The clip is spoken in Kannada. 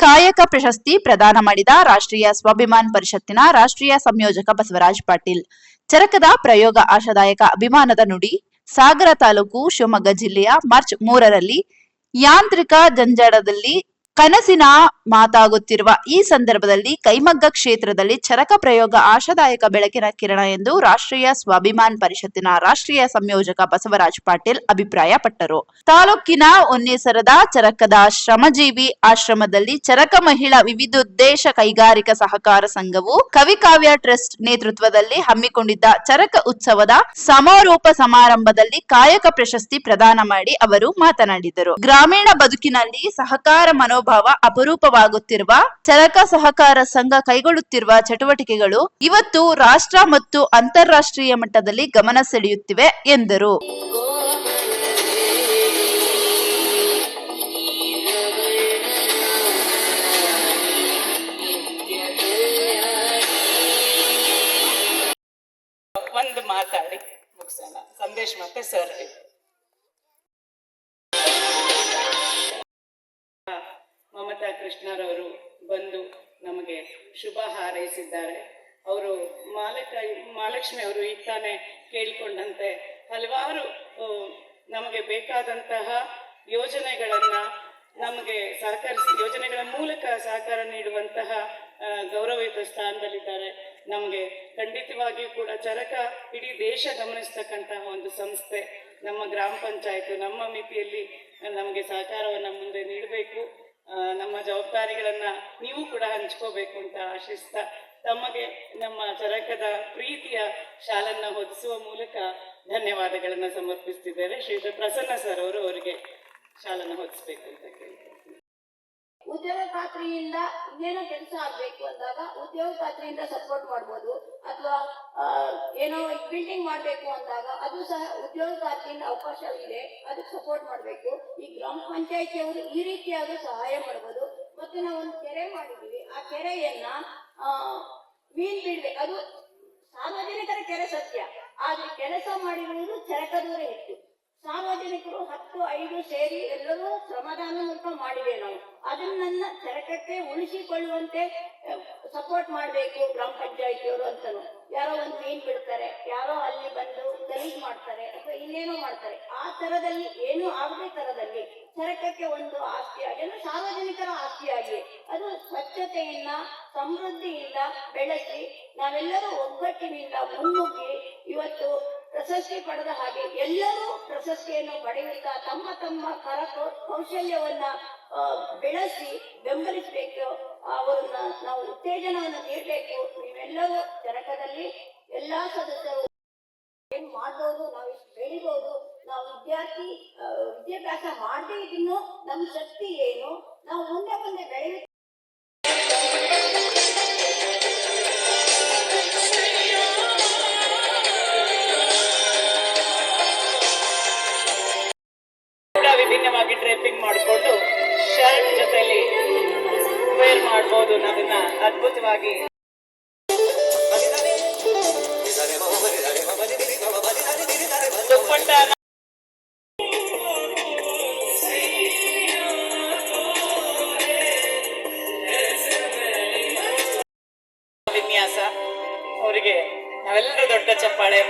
ಕಾಯಕ ಪ್ರಶಸ್ತಿ ಪ್ರದಾನ ಮಾಡಿದ ರಾಷ್ಟ್ರೀಯ ಸ್ವಾಭಿಮಾನ್ ಪರಿಷತ್ತಿನ ರಾಷ್ಟ್ರೀಯ ಸಂಯೋಜಕ ಬಸವರಾಜ್ ಪಾಟೀಲ್. ಚರಕದ ಪ್ರಯೋಗ ಆಶಾದಾಯಕ ಅಭಿಮಾನದ ನುಡಿ. ಸಾಗರ ತಾಲೂಕು, ಶಿವಮೊಗ್ಗ ಜಿಲ್ಲೆಯ ಮಾರ್ಚ್ 3ರಲ್ಲಿ ಯಾಂತ್ರಿಕ ಜಂಜಡದಲ್ಲಿ ಕನಸಿನ ಮಾತಾಗುತ್ತಿರುವ ಈ ಸಂದರ್ಭದಲ್ಲಿ ಕೈಮಗ್ಗ ಕ್ಷೇತ್ರದಲ್ಲಿ ಚರಕ ಪ್ರಯೋಗ ಆಶಾದಾಯಕ ಬೆಳಕಿನ ಕಿರಣ ಎಂದು ರಾಷ್ಟ್ರೀಯ ಸ್ವಾಭಿಮಾನ್ ಪರಿಷತ್ತಿನ ರಾಷ್ಟ್ರೀಯ ಸಂಯೋಜಕ ಬಸವರಾಜ್ ಪಾಟೀಲ್ ಅಭಿಪ್ರಾಯಪಟ್ಟರು. ತಾಲೂಕಿನ ಹೊನ್ನೇಸರದ ಚರಕದ ಶ್ರಮಜೀವಿ ಆಶ್ರಮದಲ್ಲಿ ಚರಕ ಮಹಿಳಾ ವಿವಿಧೋದ್ದೇಶ ಕೈಗಾರಿಕಾ ಸಹಕಾರ ಸಂಘವು ಕವಿಕಾವ್ಯ ಟ್ರಸ್ಟ್ ನೇತೃತ್ವದಲ್ಲಿ ಹಮ್ಮಿಕೊಂಡಿದ್ದ ಚರಕ ಉತ್ಸವದ ಸಮಾರೋಪ ಸಮಾರಂಭದಲ್ಲಿ ಕಾಯಕ ಪ್ರಶಸ್ತಿ ಪ್ರದಾನ ಮಾಡಿ ಅವರು ಮಾತನಾಡಿದರು. ಗ್ರಾಮೀಣ ಬದುಕಿನಲ್ಲಿ ಸಹಕಾರ ಮನೋಭಾವ ಅಪರೂಪವಾಗುತ್ತಿರುವ ಚರಕ ಸಹಕಾರ ಸಂಘ ಕೈಗೊಳ್ಳುತ್ತಿರುವ ಚಟುವಟಿಕೆಗಳು ಇವತ್ತು ರಾಷ್ಟ್ರ ಮತ್ತು ಅಂತಾರಾಷ್ಟ್ರೀಯ ಮಟ್ಟದಲ್ಲಿ ಗಮನ ಸೆಳೆಯುತ್ತಿವೆ ಎಂದರು. ಒಂದು ಮಾತಾಡಿ ಮುಗಿಸೋಣ. ಸಂದೇಶ್ ಮತ್ತೆ ಸರ್ ಮಮತಾ ಕೃಷ್ಣರವರು ಬಂದು ನಮಗೆ ಶುಭ ಹಾರೈಸಿದ್ದಾರೆ. ಅವರು ಮಹಾಲಕ್ಷ್ಮಿ ಅವರು ಈಗ ತಾನೇ ಕೇಳಿಕೊಂಡಂತೆ ಹಲವಾರು ನಮಗೆ ಬೇಕಾದಂತಹ ಯೋಜನೆಗಳನ್ನು ನಮಗೆ ಯೋಜನೆಗಳ ಮೂಲಕ ಸಹಕಾರ ನೀಡುವಂತಹ ಗೌರವಯುತ ಸ್ಥಾನದಲ್ಲಿದ್ದಾರೆ. ನಮಗೆ ಖಂಡಿತವಾಗಿಯೂ ಕೂಡ ಚರಕ ಇಡೀ ದೇಶ ಗಮನಿಸ್ತಕ್ಕಂತಹ ಒಂದು ಸಂಸ್ಥೆ. ನಮ್ಮ ಗ್ರಾಮ ಪಂಚಾಯತ್ ನಮ್ಮ ಮಿತಿಯಲ್ಲಿ ನಮಗೆ ಸಹಕಾರವನ್ನು ಮುಂದೆ ನೀಡಬೇಕು. ನಮ್ಮ ಜವಾಬ್ದಾರಿಗಳನ್ನ ನೀವು ಕೂಡ ಹಂಚ್ಕೋಬೇಕು ಅಂತ ಆಶಿಸ್ತಾ ತಮಗೆ ನಮ್ಮ ಚರಕದ ಪ್ರೀತಿಯ ಶಾಲನ್ನ ಹೊದಿಸುವ ಮೂಲಕ ಧನ್ಯವಾದಗಳನ್ನ ಸಮರ್ಪಿಸ್ತಿದ್ದೇವೆ. ಶ್ರೀಯುತ ಪ್ರಸನ್ನ ಸರ್ ಅವರು ಅವರಿಗೆ ಶಾಲನ್ನ ಹೊದಿಸ್ಬೇಕು ಅಂತ ಕೇಳ್ತಾರೆ. ಉದ್ಯೋಗ ಖಾತ್ರಿಯಿಂದ ಇನ್ನೇನೋ ಕೆಲಸ ಆಗ್ಬೇಕು ಅಂದಾಗ ಉದ್ಯೋಗ ಖಾತ್ರಿಯಿಂದ ಸಪೋರ್ಟ್ ಮಾಡ್ಬೋದು, ಅಥವಾ ಏನೋ ಬಿಲ್ಡಿಂಗ್ ಮಾಡಬೇಕು ಅಂದಾಗ ಅದು ಸಹ ಉದ್ಯೋಗ ಖಾತ್ರಿಯಿಂದ ಅವಕಾಶವಿದೆ, ಅದಕ್ಕೆ ಸಪೋರ್ಟ್ ಮಾಡಬೇಕು. ಈ ಗ್ರಾಮ ಪಂಚಾಯತಿಯವರು ಈ ರೀತಿಯಾದ ಸಹಾಯ ಮಾಡ್ಬೋದು. ಮತ್ತು ನಾವು ಒಂದು ಕೆರೆ ಮಾಡಿದ್ದೀವಿ, ಆ ಕೆರೆಯನ್ನ ಮೀನ್ ಬಿಡ್ಬೇಕು, ಅದು ಸಾರ್ವಜನಿಕರ ಕೆರೆ ಸತ್ಯ, ಆದ್ರೆ ಕೆಲಸ ಮಾಡಿರುವುದು ಚರಕದವರೇ ಹೆಚ್ಚು. ಸಾರ್ವಜನಿಕರು 10-5 ಸೇರಿ ಎಲ್ಲರೂ ಶ್ರಮದಾನ ಮೂಲಕ ಮಾಡಿದೆ. ನಾವು ಅದನ್ನ ಚರಕಕ್ಕೆ ಉಳಿಸಿಕೊಳ್ಳುವಂತೆ ಸಪೋರ್ಟ್ ಮಾಡಬೇಕು ಗ್ರಾಮ ಪಂಚಾಯತಿಯವರು ಅಂತನು. ಯಾರೋ ಒಂದು ಮೀನ್ ಬಿಡ್ತಾರೆ, ಯಾರೋ ಅಲ್ಲಿ ಬಂದು ಗಲೀಜ್ ಮಾಡ್ತಾರೆ ಅಥವಾ ಇನ್ನೇನೋ ಮಾಡ್ತಾರೆ. ಆ ತರದಲ್ಲಿ ಏನೂ ಆಗದೆ ತರದಲ್ಲಿ ಚರಕಕ್ಕೆ ಒಂದು ಆಸ್ತಿಯಾಗಿ, ಅಂದ್ರೆ ಸಾರ್ವಜನಿಕರ ಆಸ್ತಿಯಾಗಿ ಅದು ಸ್ವಚ್ಛತೆಯಿಂದ ಸಮೃದ್ಧಿಯಿಂದ ಬೆಳೆಸಿ ನಾವೆಲ್ಲರೂ ಒಗ್ಗಟ್ಟಿನಿಂದ ಮುನ್ನುಗ್ಗಿ ಇವತ್ತು ಪ್ರಶಸ್ತಿ ಪಡೆದ ಹಾಗೆ ಎಲ್ಲರೂ ಪ್ರಶಸ್ತಿಯನ್ನು ಪಡೆಯುತ್ತಾ ತಮ್ಮ ತಮ್ಮ ಕೌಶಲ್ಯವನ್ನ ಬೆಳೆಸಿ ಬೆಂಬಲಿಸಬೇಕು. ಅವರನ್ನ ನಾವು ಉತ್ತೇಜನವನ್ನು ನೀಡಬೇಕು. ನೀವೆಲ್ಲರೂ ಚರಕದಲ್ಲಿ ಎಲ್ಲಾ ಸದಸ್ಯರು ಏನ್ ಮಾಡ್ಬೋದು, ನಾವು ಇಷ್ಟು ಬೆಳಿಬಹುದು, ನಾವು ವಿದ್ಯಾಭ್ಯಾಸ ಮಾಡದೇ ಇನ್ನು ನಮ್ಮ ಶಕ್ತಿ ಏನು, ನಾವು ಮುಂದೆ ಮುಂದೆ ಬೆಳೆಯುತ್ತೆ. ವಿಭಿನ್ನವಾಗಿ ಡ್ರೇಪಿಂಗ್ ಮಾಡಿಕೊಂಡು ಶರ್ಟ್ ಜೊತೆಲಿ ವೇರ್ ಮಾಡ್ಬೋದು. ಅದನ್ನ ಅದ್ಭುತವಾಗಿ ದುಪ್ಪಟ್ಟ ವಿನ್ಯಾಸ ಅವರಿಗೆ ನಾವೆಲ್ಲರೂ ದೊಡ್ಡ ಚಪ್ಪಾಳೆ